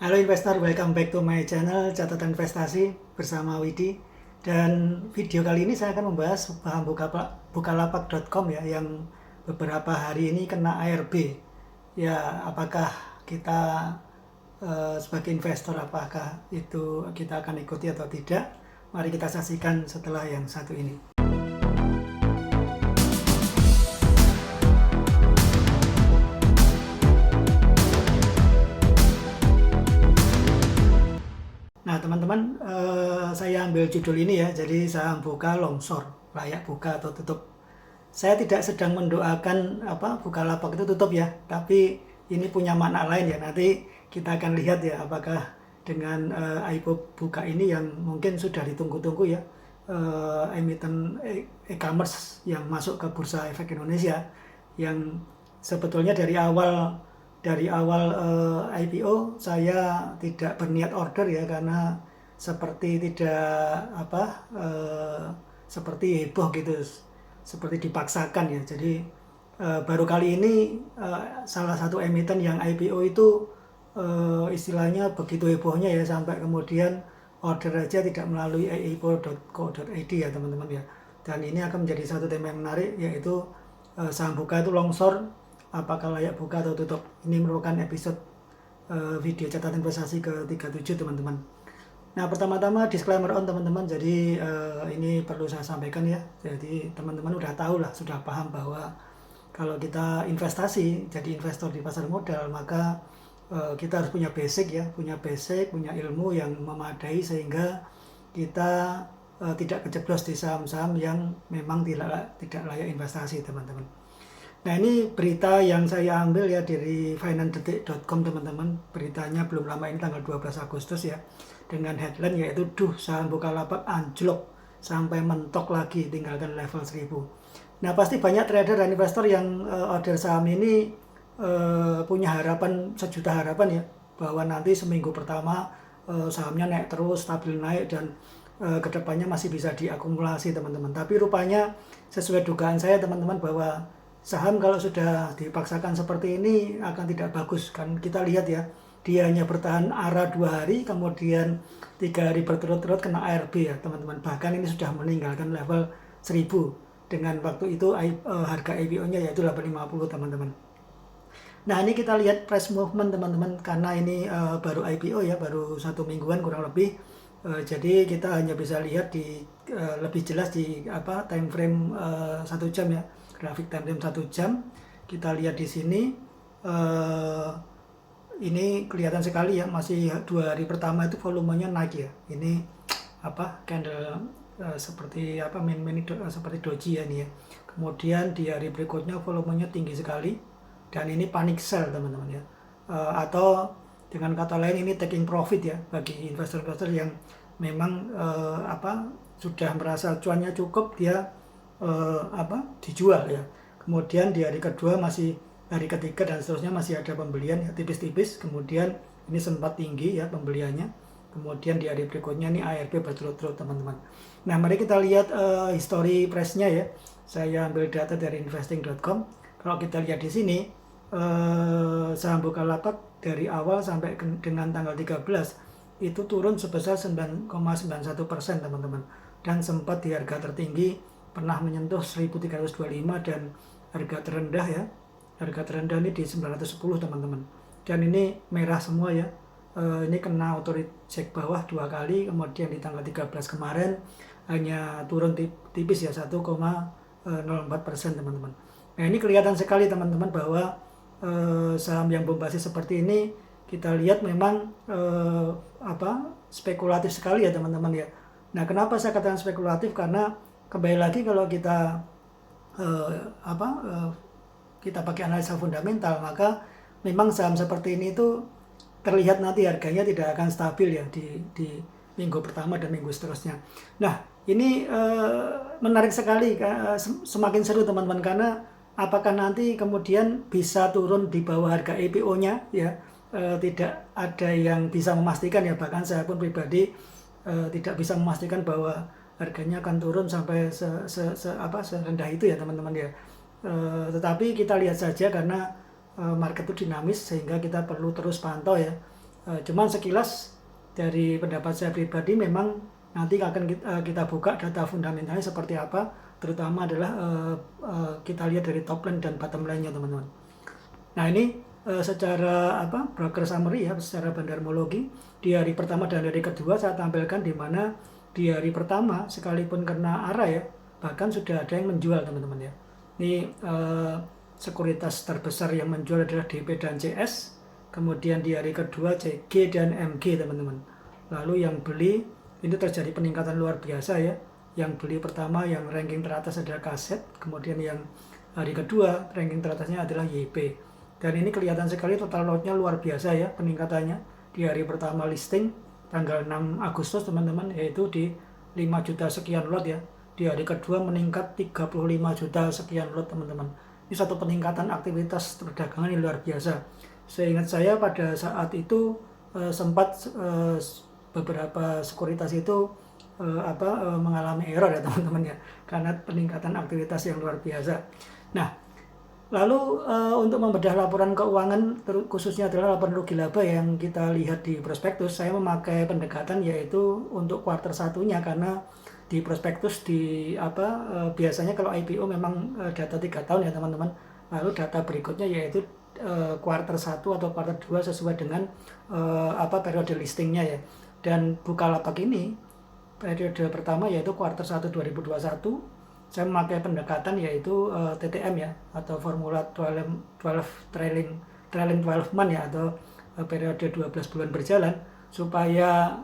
Halo investor, welcome back to my channel Catatan Investasi bersama Widi. Dan video kali ini saya akan membahas saham Bukalapak.com ya, yang beberapa hari ini kena ARB. Ya, apakah kita sebagai investor, apakah itu kita akan ikuti atau tidak? Mari kita saksikan setelah yang satu ini. Nah teman-teman, saya ambil judul ini ya, jadi saham buka longsor, layak buka atau tutup. Saya tidak sedang mendoakan Bukalapak itu tutup ya, tapi ini punya makna lain ya. Nanti kita akan lihat ya, apakah dengan IPO buka ini yang mungkin sudah ditunggu-tunggu ya, emiten e-commerce yang masuk ke Bursa Efek Indonesia, yang sebetulnya dari awal IPO saya tidak berniat order ya, karena seperti tidak seperti heboh gitu, seperti dipaksakan ya. Jadi baru kali ini salah satu emiten yang IPO itu istilahnya begitu hebohnya ya, sampai kemudian order aja tidak melalui aipo.co.id ya teman-teman ya. Dan ini akan menjadi satu tema yang menarik, yaitu saham buka itu longsor, apakah layak buka atau tutup. Ini merupakan episode video catatan investasi ke-37 teman-teman. Nah pertama-tama disclaimer on teman-teman, jadi ini perlu saya sampaikan ya. Jadi teman-teman udah tahu lah, sudah paham bahwa kalau kita investasi, jadi investor di pasar modal, maka kita harus punya basic ya, punya ilmu yang memadai sehingga kita tidak kejeblos di saham-saham yang memang tidak layak investasi teman-teman. Nah ini berita yang saya ambil ya dari financedetik.com teman-teman. Beritanya belum lama ini, tanggal 12 Agustus ya, dengan headline yaitu saham Bukalapak anjlok sampai mentok lagi, tinggalkan level 1000. Nah pasti banyak trader dan investor yang order saham ini punya harapan, sejuta harapan ya, bahwa nanti seminggu pertama sahamnya naik terus, stabil naik, dan kedepannya masih bisa diakumulasi teman-teman. Tapi rupanya sesuai dugaan saya teman-teman, bahwa saham kalau sudah dipaksakan seperti ini akan tidak bagus. Kan kita lihat ya, dia hanya bertahan arah 2 hari, kemudian 3 hari berturut-turut kena ARB ya teman-teman. Bahkan ini sudah meninggalkan level 1000 dengan waktu itu harga IPO-nya yaitu 850 teman-teman. Nah ini kita lihat price movement teman-teman, karena ini baru IPO ya, baru 1 mingguan kurang lebih. Jadi kita hanya bisa lihat di lebih jelas di time frame 1 jam ya, grafik time frame 1 jam. Kita lihat di sini, ini kelihatan sekali ya, masih 2 hari pertama itu volumenya naik ya. Ini candle seperti seperti doji ya ini ya. Kemudian di hari berikutnya volumenya tinggi sekali, dan ini panic sell teman-teman ya. Atau dengan kata lain ini taking profit ya, bagi investor-investor yang memang sudah merasa cuannya cukup, dia dijual ya. Kemudian di hari kedua, masih hari ketiga dan seterusnya masih ada pembelian ya, tipis-tipis. Kemudian ini sempat tinggi ya pembeliannya. Kemudian di hari berikutnya ini ARB berturut-turut teman-teman. Nah mari kita lihat history price-nya ya. Saya ambil data dari investing.com. Kalau kita lihat di sini, saham Bukalapak dari awal sampai dengan tanggal 13 itu turun sebesar 9,91% teman-teman, dan sempat di harga tertinggi pernah menyentuh 1325, dan harga terendah ya, harga terendah ini di 910 teman-teman. Dan ini merah semua ya, ini kena auto reject bawah 2 kali, kemudian di tanggal 13 kemarin hanya turun tipis ya, 1,04% teman-teman. Nah ini kelihatan sekali teman-teman bahwa saham yang bombastis seperti ini, kita lihat memang spekulatif sekali ya teman-teman ya. Nah kenapa saya katakan spekulatif? Karena kembali lagi, kalau kita kita pakai analisa fundamental, maka memang saham seperti ini itu terlihat nanti harganya tidak akan stabil ya di minggu pertama dan minggu seterusnya. Nah ini menarik sekali, semakin seru teman-teman, karena apakah nanti kemudian bisa turun di bawah harga IPO-nya ya. Tidak ada yang bisa memastikan ya, bahkan saya pun pribadi tidak bisa memastikan bahwa harganya akan turun sampai serendah itu ya teman-teman ya. Tetapi kita lihat saja, karena market itu dinamis, sehingga kita perlu terus pantau ya Cuman sekilas dari pendapat saya pribadi memang nanti akan kita buka data fundamentalnya seperti apa, terutama adalah kita lihat dari top line dan bottom line-nya teman-teman. Nah ini secara broker summary ya, secara bandarmologi di hari pertama dan hari kedua saya tampilkan, di mana di hari pertama sekalipun kena arah ya, bahkan sudah ada yang menjual teman-teman ya. Ini sekuritas terbesar yang menjual adalah DP dan CS, kemudian di hari kedua CG dan MG teman-teman. Lalu yang beli ini terjadi peningkatan luar biasa ya. Yang beli pertama yang ranking teratas adalah Kaset, kemudian yang hari kedua ranking teratasnya adalah YP. Dan ini kelihatan sekali total lotnya luar biasa ya peningkatannya. Di hari pertama listing tanggal 6 Agustus teman-teman, yaitu di 5 juta sekian lot ya. Di hari kedua meningkat 35 juta sekian lot teman-teman. Ini satu peningkatan aktivitas perdagangan yang luar biasa. Seingat saya pada saat itu sempat beberapa sekuritas itu mengalami error ya teman-teman ya, karena peningkatan aktivitas yang luar biasa. Nah, lalu untuk membedah laporan keuangan khususnya adalah laporan rugi laba yang kita lihat di prospektus, saya memakai pendekatan yaitu untuk kuartal satunya, karena di prospektus biasanya kalau IPO memang data 3 tahun ya teman-teman. Lalu data berikutnya yaitu kuartal 1 atau kuartal 2 sesuai dengan periode listingnya ya. Dan Bukalapak ini periode pertama yaitu kuartal 1 2021 saya memakai pendekatan yaitu TTM ya, atau formula 12 trailing 12 month ya, atau periode 12 bulan berjalan, supaya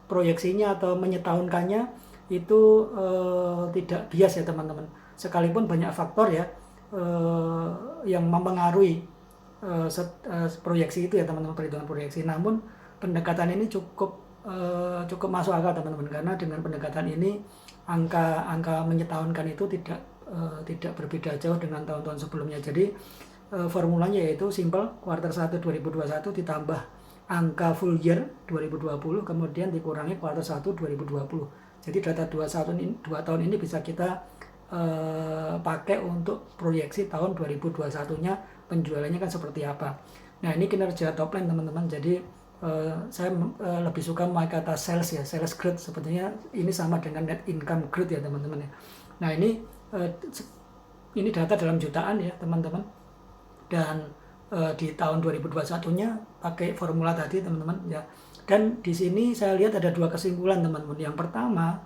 proyeksinya atau menyetahunkannya itu tidak bias ya teman-teman. Sekalipun banyak faktor ya yang mempengaruhi proyeksi itu ya teman-teman, perhitungan proyeksi, namun pendekatan ini cukup masuk akal teman-teman, karena dengan pendekatan ini angka menyetahunkan itu tidak berbeda jauh dengan tahun-tahun sebelumnya. Jadi formulanya yaitu simple, kuartal 1 2021 ditambah angka full year 2020 kemudian dikurangi kuartal 1 2020. Jadi data 2 tahun ini bisa kita pakai untuk proyeksi tahun 2021-nya penjualannya kan seperti apa. Nah, ini kinerja top line teman-teman. Jadi saya lebih suka memakai kata sales ya, sales growth. Sepertinya ini sama dengan net income growth ya teman-teman ya. Nah, ini data dalam jutaan ya teman-teman, dan di tahun 2021-nya pakai formula tadi teman-teman ya. Dan di sini saya lihat ada 2 kesimpulan teman-teman. Yang pertama,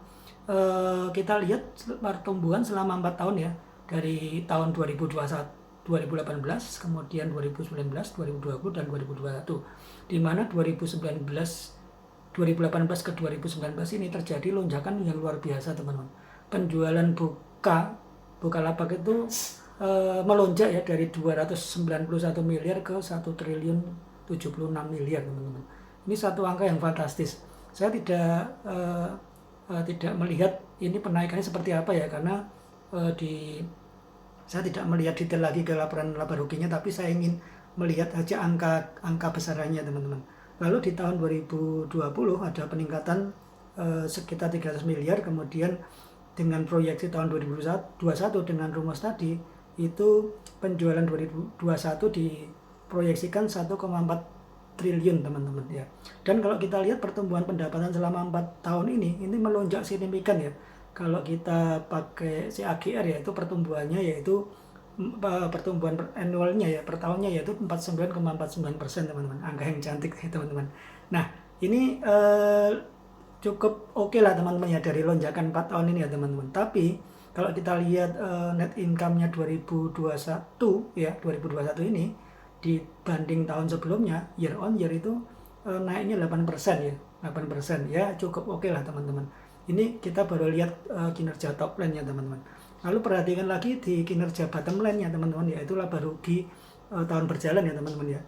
kita lihat pertumbuhan selama 4 tahun ya, dari tahun 2018, kemudian 2019, 2020 dan 2021. Di mana 2018 ke 2019 ini terjadi lonjakan yang luar biasa teman-teman. Penjualan Bukalapak itu melonjak ya dari 291 miliar ke 1 triliun 76 miliar teman-teman. Ini satu angka yang fantastis. Saya tidak melihat ini penaikannya seperti apa ya, karena saya tidak melihat detail lagi ke laporan laba ruginya, tapi saya ingin melihat aja angka besarannya teman-teman. Lalu di tahun 2020 ada peningkatan sekitar 300 miliar, kemudian dengan proyeksi tahun 2021 dengan rumus tadi itu penjualan 2021 diproyeksikan 1,4 triliun teman-teman ya. Dan kalau kita lihat pertumbuhan pendapatan selama 4 tahun ini melonjak signifikan ya. Kalau kita pakai CAGR ya, itu pertumbuhannya yaitu pertumbuhan annualnya ya, per tahunnya yaitu 49,49% teman-teman. Angka yang cantik ya teman-teman. Nah, ini cukup oke lah teman-teman ya dari lonjakan 4 tahun ini ya teman-teman. Tapi kalau kita lihat net income-nya 2021 ya, 2021 ini dibanding tahun sebelumnya year on year itu naiknya 8% ya. 8% ya, cukup oke lah teman-teman. Ini kita baru lihat kinerja top line ya teman-teman. Lalu perhatikan lagi di kinerja bottom line ya teman-teman, yaitu laba rugi tahun berjalan ya teman-teman ya.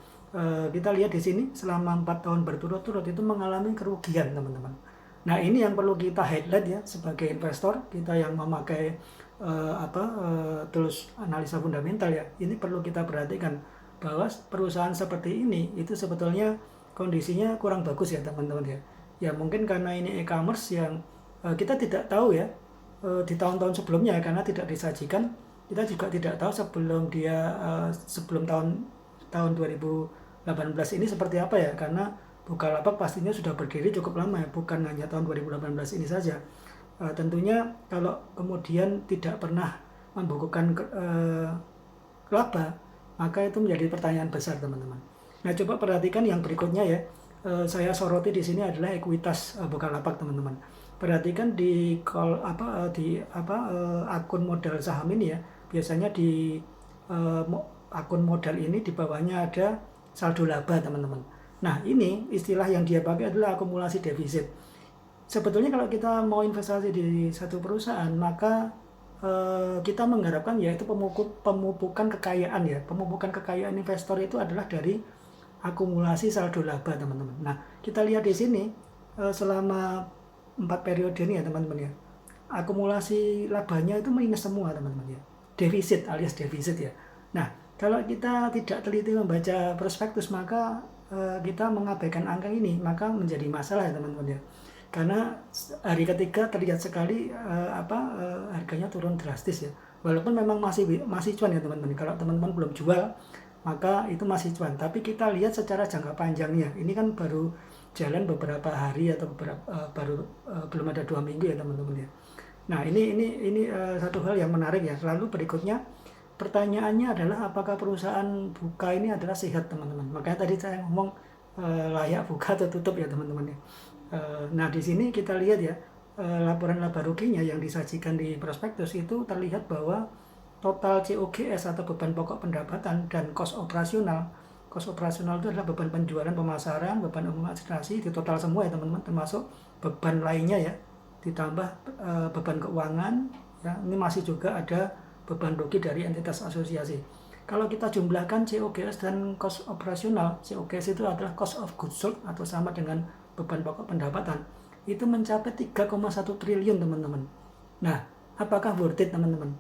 Kita lihat di sini selama 4 tahun berturut-turut itu mengalami kerugian teman-teman. Nah, ini yang perlu kita highlight ya sebagai investor kita yang memakai tools analisa fundamental ya. Ini perlu kita perhatikan bahwa perusahaan seperti ini itu sebetulnya kondisinya kurang bagus ya teman-teman ya. Ya mungkin karena ini e-commerce yang kita tidak tahu ya di tahun-tahun sebelumnya, karena tidak disajikan. Kita juga tidak tahu sebelum dia sebelum tahun 2021 ini seperti apa ya, karena Bukalapak pastinya sudah berdiri cukup lama ya, bukan hanya tahun 2018 ini saja. Tentunya kalau kemudian tidak pernah membukukan laba, maka itu menjadi pertanyaan besar teman-teman. Nah, coba perhatikan yang berikutnya ya. Saya soroti di sini adalah ekuitas Bukalapak teman-teman. Perhatikan di akun modal saham ini ya, biasanya di akun modal ini di bawahnya ada saldo laba teman-teman. Nah, ini istilah yang dia pakai adalah akumulasi defisit. Sebetulnya kalau kita mau investasi di satu perusahaan, maka kita mengharapkan yaitu pemupukan kekayaan ya. Pemupukan kekayaan investor itu adalah dari akumulasi saldo laba teman-teman. Nah, kita lihat di sini selama 4 periode ini ya teman-teman ya, akumulasi labanya itu minus semua teman-teman ya, defisit alias defisit ya. Nah, kalau kita tidak teliti membaca prospektus, maka kita mengabaikan angka ini, maka menjadi masalah ya teman-teman ya. Karena hari ketiga terlihat sekali harganya turun drastis ya. Walaupun memang masih cuan ya teman-teman. Kalau teman-teman belum jual, maka itu masih cuan. Tapi kita lihat secara jangka panjangnya. Ini kan baru jalan beberapa hari atau belum ada 2 minggu ya teman-teman ya. Nah, ini satu hal yang menarik ya. Lalu berikutnya pertanyaannya adalah apakah perusahaan buka ini adalah sehat teman-teman. Makanya tadi saya ngomong layak buka atau tutup ya teman-teman ya. Nah, di sini kita lihat ya, laporan laba ruginya yang disajikan di prospektus itu terlihat bahwa total COGS atau beban pokok pendapatan dan cost operasional itu adalah beban penjualan, pemasaran, beban umum administrasi, di total semua ya teman-teman, termasuk beban lainnya ya, ditambah beban keuangan ya, ini masih juga ada beban rugi dari entitas asosiasi. Kalau kita jumlahkan COGS dan cost operasional, COGS itu adalah cost of goods sold atau sama dengan beban pokok pendapatan, itu mencapai 3,1 triliun teman-teman. Nah, apakah worth it teman-teman?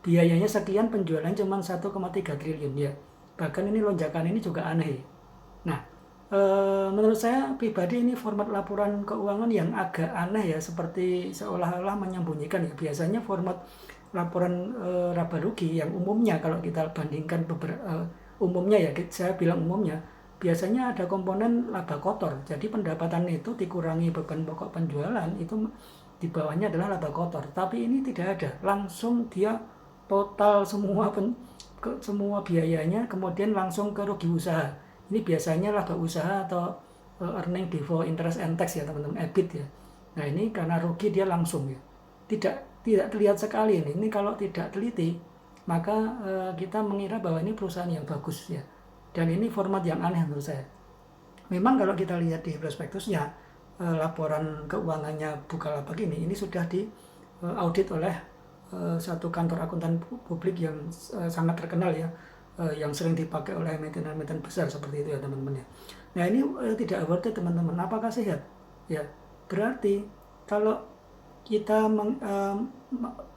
Biayanya sekian, penjualan cuma 1,3 triliun ya. Bahkan ini lonjakan ini juga aneh. Nah, menurut saya pribadi ini format laporan keuangan yang agak aneh ya, seperti seolah-olah menyembunyikan ya. Biasanya format laporan laba rugi yang umumnya kalau kita bandingkan umumnya ya, saya bilang umumnya, biasanya ada komponen laba kotor. Jadi pendapatan itu dikurangi beban pokok penjualan, itu di bawahnya adalah laba kotor. Tapi ini tidak ada, langsung dia total semua biayanya, kemudian langsung ke rugi usaha. Ini biasanya laba usaha atau earning before interest and tax ya teman-teman, EBIT ya. Nah, ini karena rugi dia langsung ya. Tidak terlihat sekali ini. Ini kalau tidak teliti, maka kita mengira bahwa ini perusahaan yang bagus ya. Dan ini format yang aneh menurut saya. Memang kalau kita lihat di prospektusnya, laporan keuangannya Bukalapak ini sudah diaudit oleh satu kantor akuntan publik yang sangat terkenal ya, yang sering dipakai oleh emiten-emiten besar seperti itu ya teman-teman ya. Nah, ini tidak worth it teman-teman. Apakah sehat? Ya, berarti kalau kita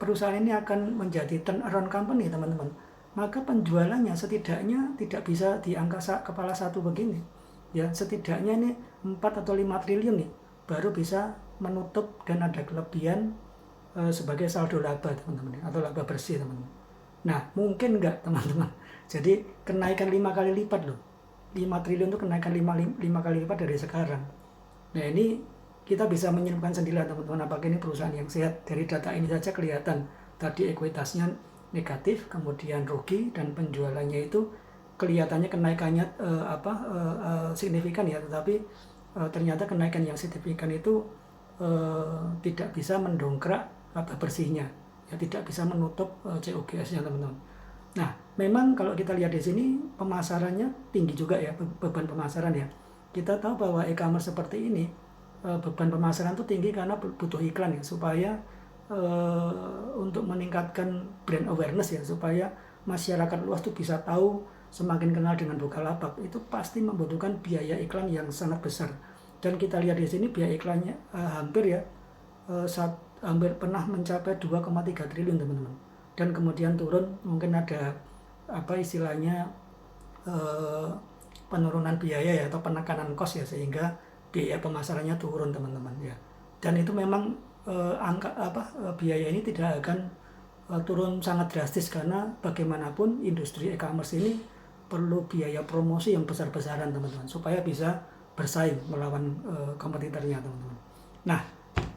perusahaan ini akan menjadi turnaround company teman-teman, maka penjualannya setidaknya tidak bisa di angka kepala satu begini ya, setidaknya ini 4 atau 5 triliun nih baru bisa menutup dan ada kelebihan sebagai saldo laba teman-teman, atau laba bersih teman-teman. Nah, mungkin enggak teman-teman, jadi kenaikan 5 kali lipat loh, 5 triliun itu kenaikan 5 kali lipat dari sekarang. Nah, ini kita bisa menyimpulkan sendiri teman-teman, apakah ini perusahaan yang sehat. Dari data ini saja kelihatan tadi ekuitasnya negatif, kemudian rugi, dan penjualannya itu kelihatannya kenaikannya signifikan ya, tetapi ternyata kenaikan yang signifikan itu tidak bisa mendongkrak laba bersihnya ya, tidak bisa menutup COGS-nya teman-teman. Nah, memang kalau kita lihat di sini pemasarannya tinggi juga ya, beban pemasaran ya. Kita tahu bahwa e-commerce seperti ini beban pemasaran itu tinggi karena butuh iklan ya, supaya untuk meningkatkan brand awareness ya, supaya masyarakat luas tuh bisa tahu, semakin kenal dengan Bukalapak, itu pasti membutuhkan biaya iklan yang sangat besar. Dan kita lihat di sini biaya iklannya hampir pernah mencapai 2,3 triliun teman-teman. Dan kemudian turun, mungkin ada istilahnya penurunan biaya ya, atau penekanan cost ya, sehingga biaya pemasarannya turun teman-teman ya. Dan itu memang biaya ini tidak akan turun sangat drastis, karena bagaimanapun industri e-commerce ini perlu biaya promosi yang besar-besaran teman-teman, supaya bisa bersaing melawan kompetitornya teman-teman. Nah,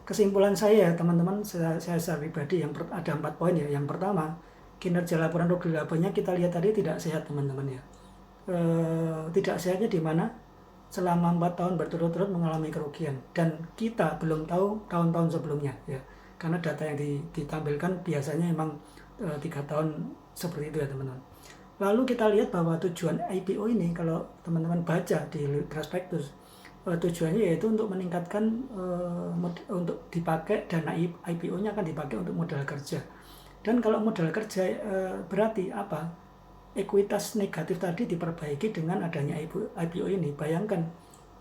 kesimpulan saya teman-teman, saya secara pribadi ada 4 poin ya. Yang pertama, kinerja laporan rugi labanya kita lihat tadi tidak sehat teman-teman ya. Tidak sehatnya di mana selama 4 tahun berturut-turut mengalami kerugian, dan kita belum tahu tahun-tahun sebelumnya ya, karena data yang ditampilkan biasanya memang 3 tahun seperti itu ya teman-teman. Lalu kita lihat bahwa tujuan IPO ini, kalau teman-teman baca di prospektus, tujuannya yaitu untuk meningkatkan untuk dipakai dana IPO-nya akan dipakai untuk modal kerja. Dan kalau modal kerja berarti apa? Ekuitas negatif tadi diperbaiki dengan adanya IPO ini. Bayangkan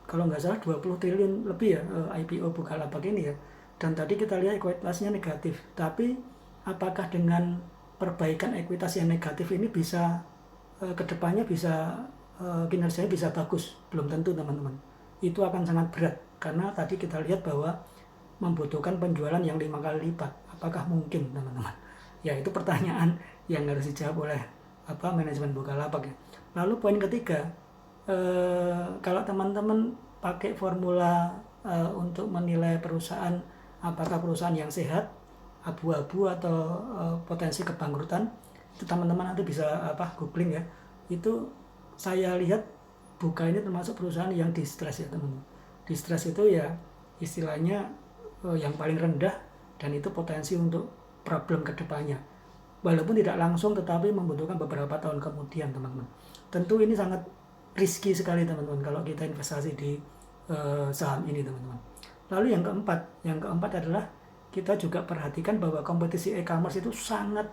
kalau nggak salah 20 triliun lebih ya IPO Bukalapak ini ya, dan tadi kita lihat ekuitasnya negatif. Tapi apakah dengan perbaikan ekuitas yang negatif ini bisa kedepannya bisa kinerjanya bisa bagus? Belum tentu teman-teman. Itu akan sangat berat, karena tadi kita lihat bahwa membutuhkan penjualan yang 5 kali lipat. Apakah mungkin teman-teman? Ya, itu pertanyaan yang harus dijawab oleh manajemen Bukalapak ya. Lalu poin ketiga, kalau teman-teman pakai formula untuk menilai perusahaan, apakah perusahaan yang sehat, abu-abu, atau potensi kebangkrutan, itu teman-teman nanti bisa googling ya. Itu saya lihat Buka ini termasuk perusahaan yang distress ya teman-teman. Distress itu ya istilahnya yang paling rendah, dan itu potensi untuk problem kedepannya. Walaupun tidak langsung, tetapi membutuhkan beberapa tahun kemudian teman-teman. Tentu ini sangat risky sekali teman-teman kalau kita investasi di saham ini teman-teman. Lalu yang keempat adalah kita juga perhatikan bahwa kompetisi e-commerce itu sangat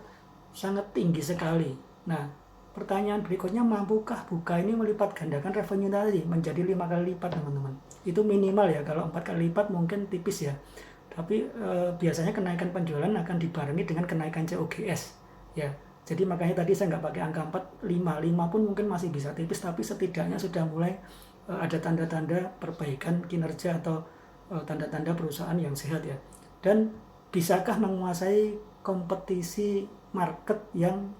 tinggi sekali. Nah, pertanyaan berikutnya, mampukah Buka ini melipat gandakan revenue tadi menjadi 5 kali lipat teman-teman? Itu minimal ya, kalau 4 kali lipat mungkin tipis ya. Tapi biasanya kenaikan penjualan akan dibarengi dengan kenaikan COGS ya. Jadi makanya tadi saya nggak pakai angka 4, 5 pun mungkin masih bisa tipis, tapi setidaknya sudah mulai ada tanda-tanda perbaikan kinerja atau tanda-tanda perusahaan yang sehat ya. Dan bisakah menguasai kompetisi market yang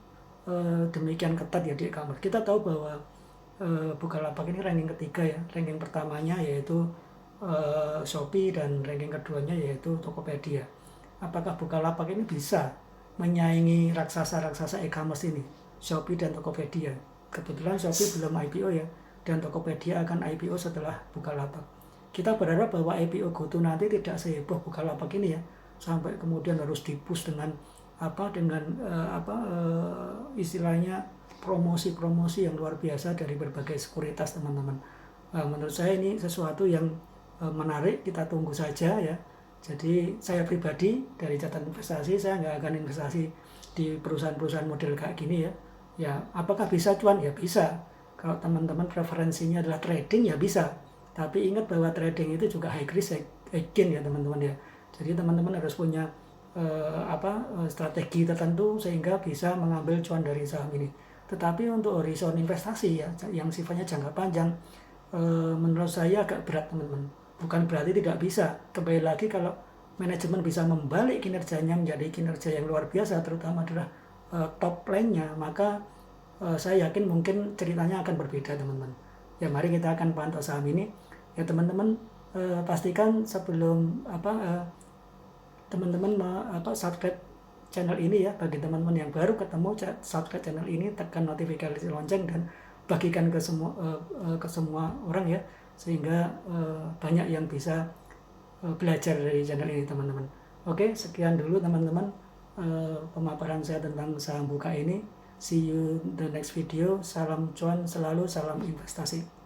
demikian ketat ya di e-commerce? Kita tahu bahwa Bukalapak ini ranking ketiga ya. Ranking pertamanya yaitu Shopee, dan ranking keduanya yaitu Tokopedia. Apakah Bukalapak ini bisa menyaingi raksasa-raksasa e-commerce ini, Shopee dan Tokopedia? Kebetulan Shopee belum IPO ya, dan Tokopedia akan IPO setelah Bukalapak. Kita berharap bahwa IPO GoTo nanti tidak seheboh Bukalapak ini ya, sampai kemudian harus di-push dengan istilahnya promosi yang luar biasa dari berbagai sekuritas teman-teman. Menurut saya ini sesuatu yang menarik, kita tunggu saja ya. Jadi saya pribadi dari catatan investasi, saya nggak akan investasi di perusahaan-perusahaan model kayak gini ya. Ya, apakah bisa cuan? Ya bisa. Kalau teman-teman preferensinya adalah trading ya bisa. Tapi ingat bahwa trading itu juga high risk high gain ya teman-teman ya. Jadi teman-teman harus punya strategi tertentu sehingga bisa mengambil cuan dari saham ini. Tetapi untuk horizon investasi ya yang sifatnya jangka panjang, menurut saya agak berat teman-teman. Bukan berarti tidak bisa. Kembali lagi, kalau manajemen bisa membalik kinerjanya menjadi kinerja yang luar biasa, terutama adalah top line-nya, maka saya yakin mungkin ceritanya akan berbeda teman-teman. Ya, mari kita akan pantau saham ini ya teman-teman. Pastikan sebelum teman-teman subscribe channel ini ya. Bagi teman-teman yang baru ketemu, subscribe channel ini, tekan notifikasi lonceng, dan bagikan ke semua orang ya, sehingga banyak yang bisa belajar dari channel ini teman-teman. Oke, sekian dulu teman-teman pemaparan saya tentang saham Buka ini. See you the next video. Salam cuan selalu, salam investasi.